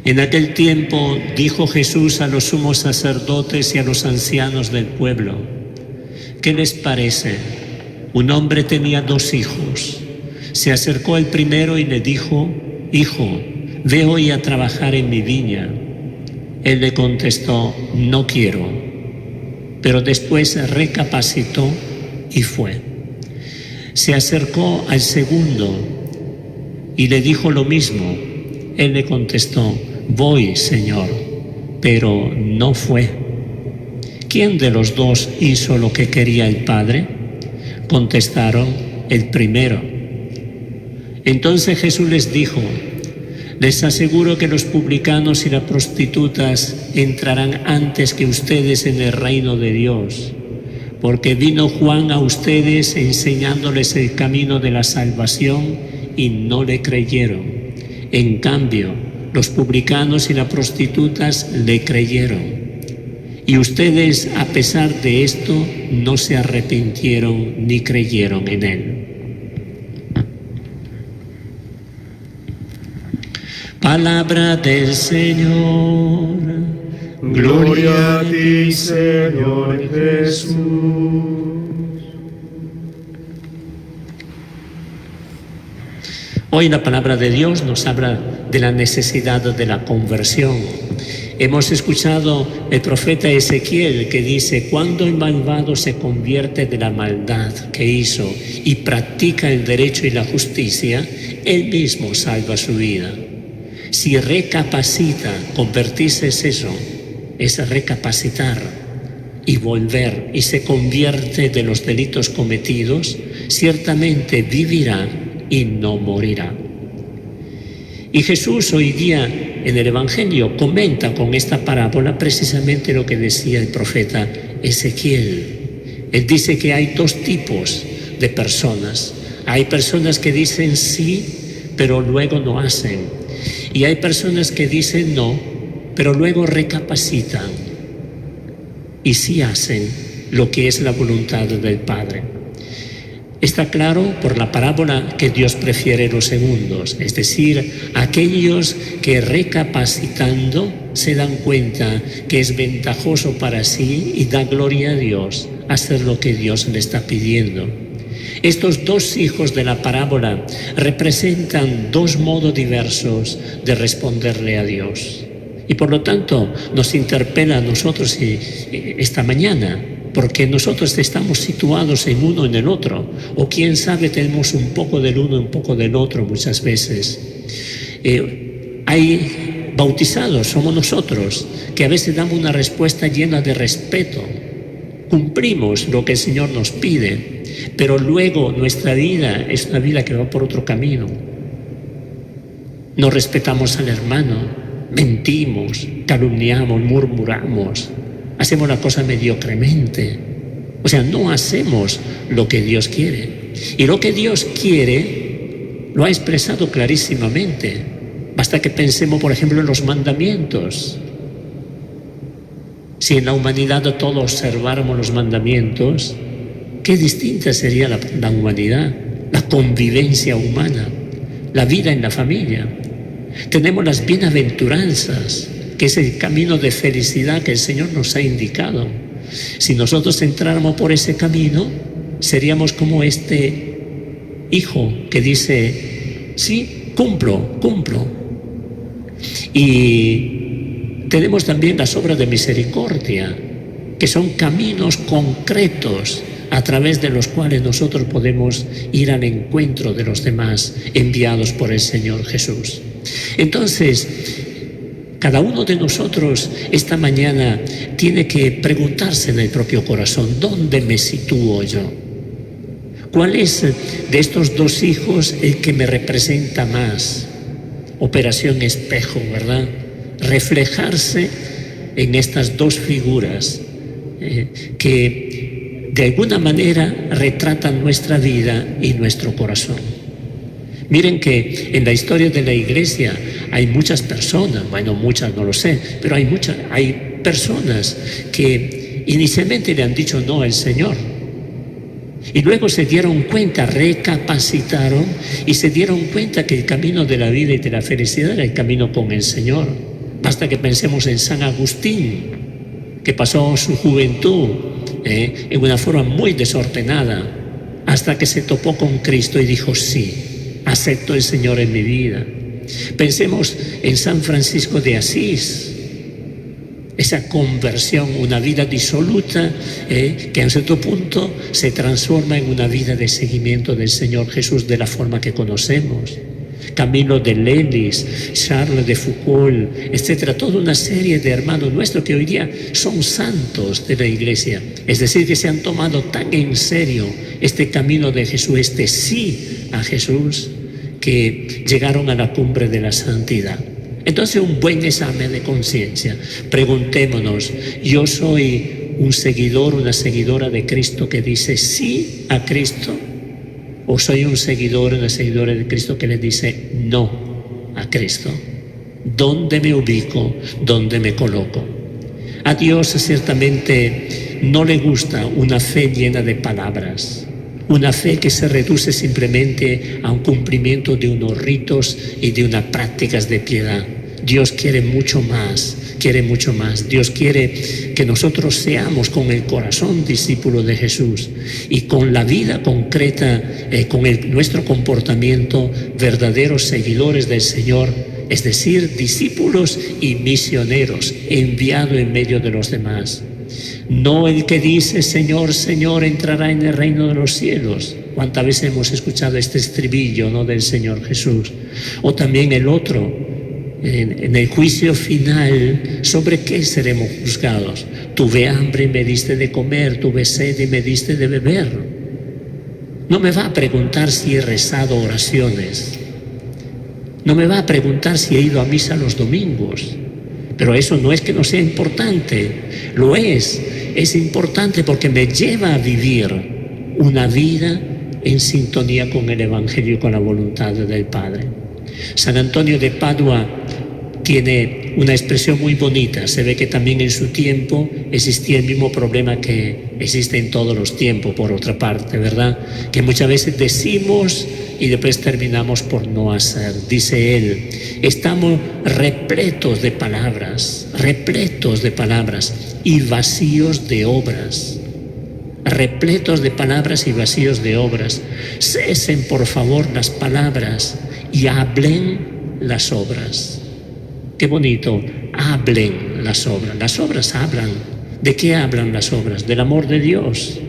En aquel tiempo dijo Jesús a los sumos sacerdotes y a los ancianos del pueblo: ¿qué les parece? Un hombre tenía 2 hijos. Se acercó el primero y le dijo: Hijo, ve hoy a trabajar en mi viña. Él le contestó: no quiero. Pero después recapacitó y fue. Se acercó al segundo y le dijo lo mismo. Él le contestó: voy, Señor, pero no fue. ¿Quién de los 2 hizo lo que quería el Padre? Contestaron: el primero. Entonces Jesús les dijo: les aseguro que los publicanos y las prostitutas entrarán antes que ustedes en el reino de Dios, porque vino Juan a ustedes enseñándoles el camino de la salvación y no le creyeron. En cambio, los publicanos y las prostitutas le creyeron. Y ustedes, a pesar de esto, no se arrepintieron ni creyeron en él. Palabra del Señor. Gloria a ti, Señor Jesús. Hoy la palabra de Dios nos habla de la necesidad de la conversión. Hemos escuchado el profeta Ezequiel que dice: cuando el malvado se convierte de la maldad que hizo y practica el derecho y la justicia, él mismo salva su vida. Si recapacita, convertirse es eso, es recapacitar y volver, y se convierte de los delitos cometidos, ciertamente vivirá y no morirá. Y Jesús hoy día en el Evangelio comenta con esta parábola precisamente lo que decía el profeta Ezequiel. Él dice que hay 2 tipos de personas. Hay personas que dicen sí, pero luego no hacen. Y hay personas que dicen no, pero luego recapacitan y sí hacen lo que es la voluntad del Padre. Está claro por la parábola que Dios prefiere los segundos, es decir, aquellos que recapacitando se dan cuenta que es ventajoso para sí y da gloria a Dios hacer lo que Dios le está pidiendo. Estos 2 hijos de la parábola representan 2 modos diversos de responderle a Dios. Y por lo tanto nos interpela a nosotros esta mañana, porque nosotros estamos situados en uno en el otro, o quién sabe tenemos un poco del uno, un poco del otro muchas veces. Hay bautizados, somos nosotros, que a veces damos una respuesta llena de respeto, cumplimos lo que el Señor nos pide, pero luego nuestra vida es una vida que va por otro camino. No respetamos al hermano, mentimos, calumniamos, murmuramos, hacemos la cosa mediocremente. O sea, no hacemos lo que Dios quiere. Y lo que Dios quiere lo ha expresado clarísimamente. Basta que pensemos, por ejemplo, en los mandamientos. Si en la humanidad todos observáramos los mandamientos, qué distinta sería la humanidad, la convivencia humana, la vida en la familia. Tenemos las bienaventuranzas, que es el camino de felicidad que el Señor nos ha indicado. Si nosotros entráramos por ese camino, seríamos como este hijo que dice: sí, cumplo. Y tenemos también las obras de misericordia, que son caminos concretos a través de los cuales nosotros podemos ir al encuentro de los demás, enviados por el Señor Jesús. Entonces, cada uno de nosotros esta mañana tiene que preguntarse en el propio corazón: ¿dónde me sitúo yo? ¿Cuál es de estos 2 hijos el que me representa más? Operación espejo, ¿verdad? Reflejarse en estas 2 figuras que de alguna manera retratan nuestra vida y nuestro corazón. Miren que en la historia de la Iglesia hay muchas personas, bueno, muchas no lo sé, pero hay personas que inicialmente le han dicho no al Señor. Y luego se dieron cuenta, recapacitaron y se dieron cuenta que el camino de la vida y de la felicidad era el camino con el Señor. hasta que pensemos en San Agustín, que pasó su juventud en una forma muy desordenada, hasta que se topó con Cristo y dijo: sí, acepto al Señor en mi vida. Pensemos en San Francisco de Asís, esa conversión, una vida disoluta, que a un cierto punto se transforma en una vida de seguimiento del Señor Jesús de la forma que conocemos. Camilo de Lelis, Charles de Foucault, etcétera, toda una serie de hermanos nuestros que hoy día son santos de la Iglesia. Es decir, que se han tomado tan en serio este camino de Jesús, este sí a Jesús, que llegaron a la cumbre de la santidad. Entonces, un buen examen de conciencia. Preguntémonos: ¿yo soy un seguidor, una seguidora de Cristo que dice sí a Cristo? ¿O soy un seguidor, una seguidora de Cristo que le dice no a Cristo? ¿Dónde me ubico? ¿Dónde me coloco? A Dios ciertamente no le gusta una fe llena de palabras, una fe que se reduce simplemente a un cumplimiento de unos ritos y de unas prácticas de piedad. Dios quiere mucho más, quiere mucho más. Dios quiere que nosotros seamos con el corazón discípulos de Jesús y con la vida concreta, con nuestro comportamiento, verdaderos seguidores del Señor, es decir, discípulos y misioneros, enviados en medio de los demás. No el que dice Señor, Señor entrará en el reino de los cielos. ¿Cuántas veces hemos escuchado este estribillo, no, del Señor Jesús? O también el otro, en el juicio final, ¿sobre qué seremos juzgados? Tuve hambre y me diste de comer, tuve sed y me diste de beber. No me va a preguntar si he rezado oraciones, no me va a preguntar si he ido a misa los domingos, pero eso no es que no sea importante, lo es importante porque me lleva a vivir una vida en sintonía con el Evangelio y con la voluntad del Padre. San Antonio de Padua tiene una expresión muy bonita. Se ve que también en su tiempo existía el mismo problema que existe en todos los tiempos, por otra parte, ¿verdad? Que muchas veces decimos y después terminamos por no hacer. Dice él: estamos repletos de palabras y vacíos de obras. Repletos de palabras y vacíos de obras. Cesen, por favor, las palabras y hablen las obras. Qué bonito, hablen las obras. Las obras hablan. ¿De qué hablan las obras? Del amor de Dios,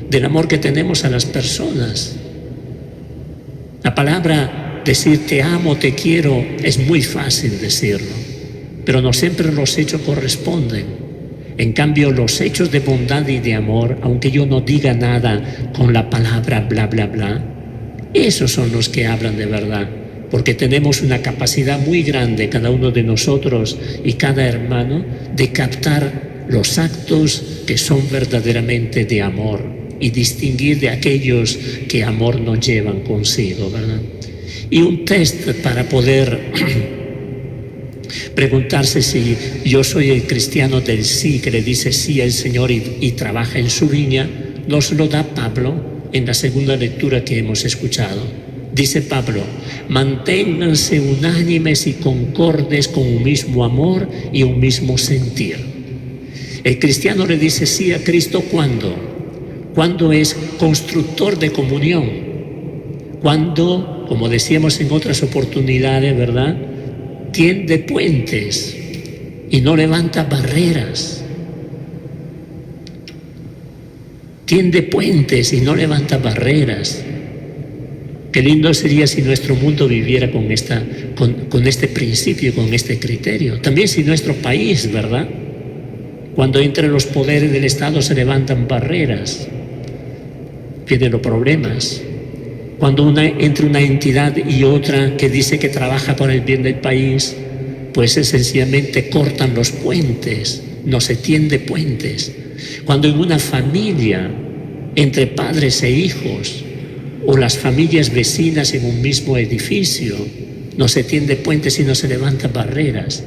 del amor que tenemos a las personas. La palabra, decir te amo, te quiero, es muy fácil decirlo, pero no siempre los hechos corresponden. En cambio, los hechos de bondad y de amor, aunque yo no diga nada con la palabra bla, bla, bla, esos son los que hablan de verdad, porque tenemos una capacidad muy grande, cada uno de nosotros y cada hermano, de captar los actos que son verdaderamente de amor y distinguir de aquellos que amor no llevan consigo, ¿verdad? Y un test para poder preguntarse si yo soy el cristiano del sí, que le dice sí al Señor y trabaja en su viña, nos lo da Pablo en la segunda lectura que hemos escuchado. Dice Pablo: manténganse unánimes y concordes con un mismo amor y un mismo sentir. El cristiano le dice sí a Cristo cuando es constructor de comunión, cuando, como decíamos en otras oportunidades, ¿verdad?, tiende puentes y no levanta barreras. Tiende puentes y no levanta barreras. Qué lindo sería si nuestro mundo viviera con este principio, con este criterio. También si nuestro país, ¿verdad?, cuando entre los poderes del Estado se levantan barreras, vienen los problemas. Cuando entre una entidad y otra que dice que trabaja por el bien del país, pues sencillamente cortan los puentes, no se tiende puentes. Cuando en una familia, entre padres e hijos, o las familias vecinas en un mismo edificio, no se tiende puentes y no se levantan barreras,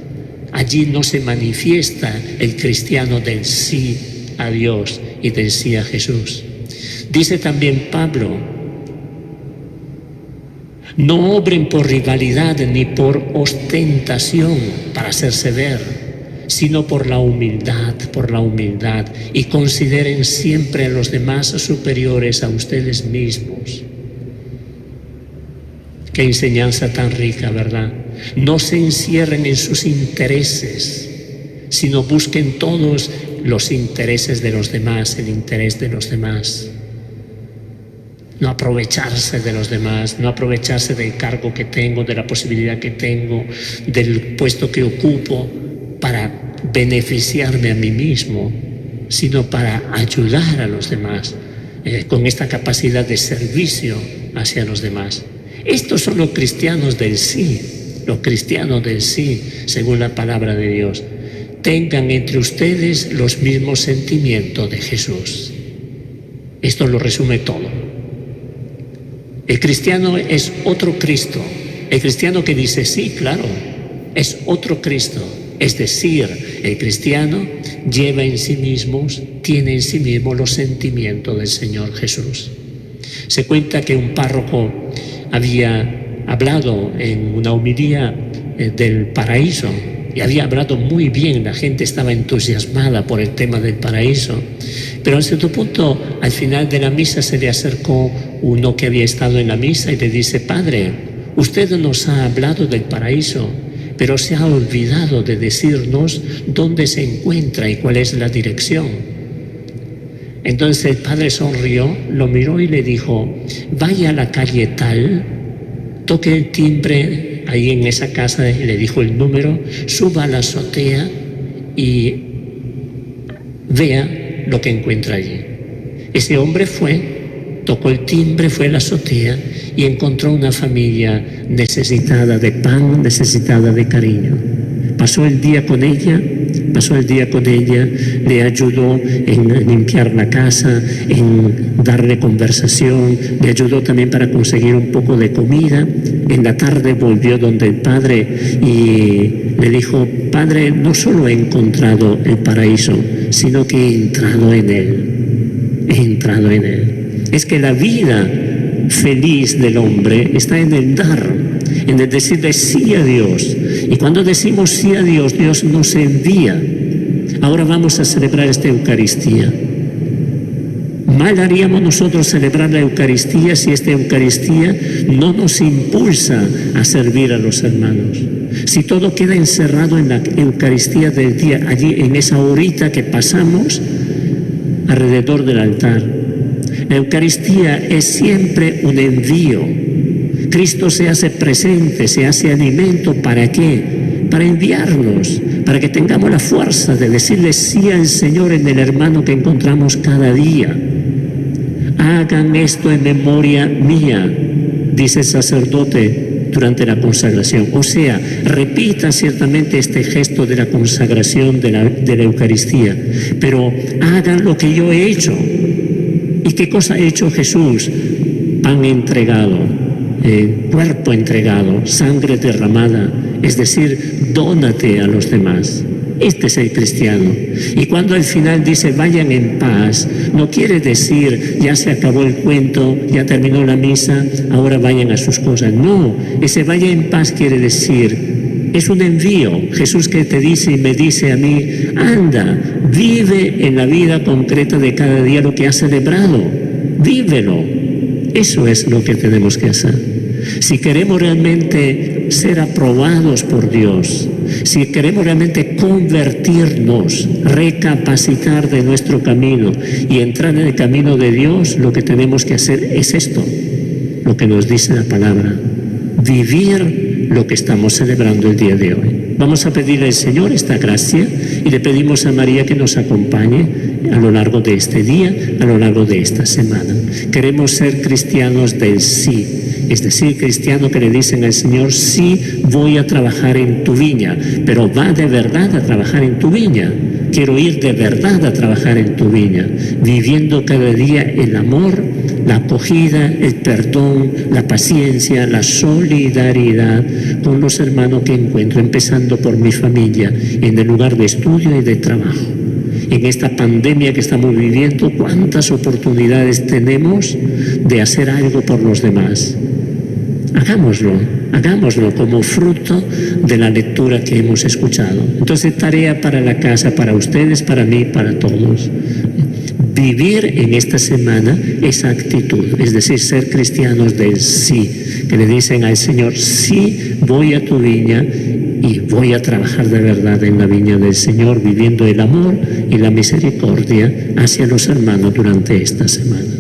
allí no se manifiesta el cristiano del sí a Dios y del sí a Jesús. Dice también Pablo: No obren por rivalidad ni por ostentación para hacerse ver, sino por la humildad, y consideren siempre a los demás superiores a ustedes mismos. Qué enseñanza tan rica, ¿verdad? No se encierren en sus intereses, sino busquen todos los intereses de los demás, el interés de los demás. No aprovecharse de los demás, no aprovecharse del cargo que tengo, de la posibilidad que tengo, del puesto que ocupo para beneficiarme a mí mismo, sino para ayudar a los demás con esta capacidad de servicio hacia los demás. Estos son los cristianos del sí, según la palabra de Dios. Tengan entre ustedes los mismos sentimientos de Jesús. Esto lo resume todo. El cristiano es otro Cristo. El cristiano que dice sí, claro, es otro Cristo. Es decir, el cristiano lleva en sí mismo, tiene en sí mismo los sentimientos del Señor Jesús. Se cuenta que un párroco había hablado en una homilía del paraíso, y había hablado muy bien, la gente estaba entusiasmada por el tema del paraíso, pero a cierto punto, al final de la misa, se le acercó uno que había estado en la misa y le dice: Padre, usted nos ha hablado del paraíso, pero se ha olvidado de decirnos dónde se encuentra y cuál es la dirección. Entonces el padre sonrió, lo miró y le dijo: vaya a la calle tal, toque el timbre ahí en esa casa, y le dijo el número, suba a la azotea y vea lo que encuentra allí. Ese hombre fue, tocó el timbre, fue a la azotea y encontró una familia necesitada de pan, necesitada de cariño. Pasó el día con ella, le ayudó en limpiar la casa, en darle conversación, le ayudó también para conseguir un poco de comida. En la tarde volvió donde el padre y le dijo: Padre, no solo he encontrado el paraíso, sino que he entrado en él. Es que la vida feliz del hombre está en el dar, en el decirle sí a Dios. Y cuando decimos sí a Dios, Dios nos envía. Ahora vamos a celebrar esta Eucaristía. Mal haríamos nosotros celebrar la Eucaristía si esta Eucaristía no nos impulsa a servir a los hermanos. Si todo queda encerrado en la Eucaristía del día, allí en esa horita que pasamos alrededor del altar. La Eucaristía es siempre un envío. Cristo se hace presente, se hace alimento. ¿Para qué? Para enviarnos, para que tengamos la fuerza de decirle sí al Señor en el hermano que encontramos cada día. Hagan esto en memoria mía, dice el sacerdote durante la consagración. O sea, repita ciertamente este gesto de la consagración de la Eucaristía, pero hagan lo que yo he hecho. ¿Y qué cosa ha hecho Jesús? Pan entregado, cuerpo entregado, sangre derramada, es decir, dónate a los demás. Este es el cristiano. Y cuando al final dice vayan en paz, no quiere decir ya se acabó el cuento, ya terminó la misa, ahora vayan a sus cosas. No, ese vaya en paz quiere decir, es un envío. Jesús que te dice y me dice a mí: anda, vive en la vida concreta de cada día lo que has celebrado, vívelo. Eso es lo que tenemos que hacer. Si queremos realmente ser aprobados por Dios, si queremos realmente convertirnos, recapacitar de nuestro camino y entrar en el camino de Dios, lo que tenemos que hacer es esto, lo que nos dice la palabra: vivir lo que estamos celebrando el día de hoy. Vamos a pedirle al Señor esta gracia y le pedimos a María que nos acompañe a lo largo de este día, a lo largo de esta semana. Queremos ser cristianos del sí, es decir, cristianos que le dicen al Señor: sí, voy a trabajar en tu viña, pero va de verdad a trabajar en tu viña. Quiero ir de verdad a trabajar en tu viña, viviendo cada día el amor, la acogida, el perdón, la paciencia, la solidaridad con los hermanos que encuentro, empezando por mi familia, en el lugar de estudio y de trabajo. En esta pandemia que estamos viviendo, ¿cuántas oportunidades tenemos de hacer algo por los demás? hagámoslo como fruto de la lectura que hemos escuchado. Entonces, tarea para la casa, para ustedes, para mí, para todos. Vivir en esta semana esa actitud, es decir, ser cristianos del sí, que le dicen al Señor: sí, voy a tu viña y voy a trabajar de verdad en la viña del Señor, viviendo el amor y la misericordia hacia los hermanos durante esta semana.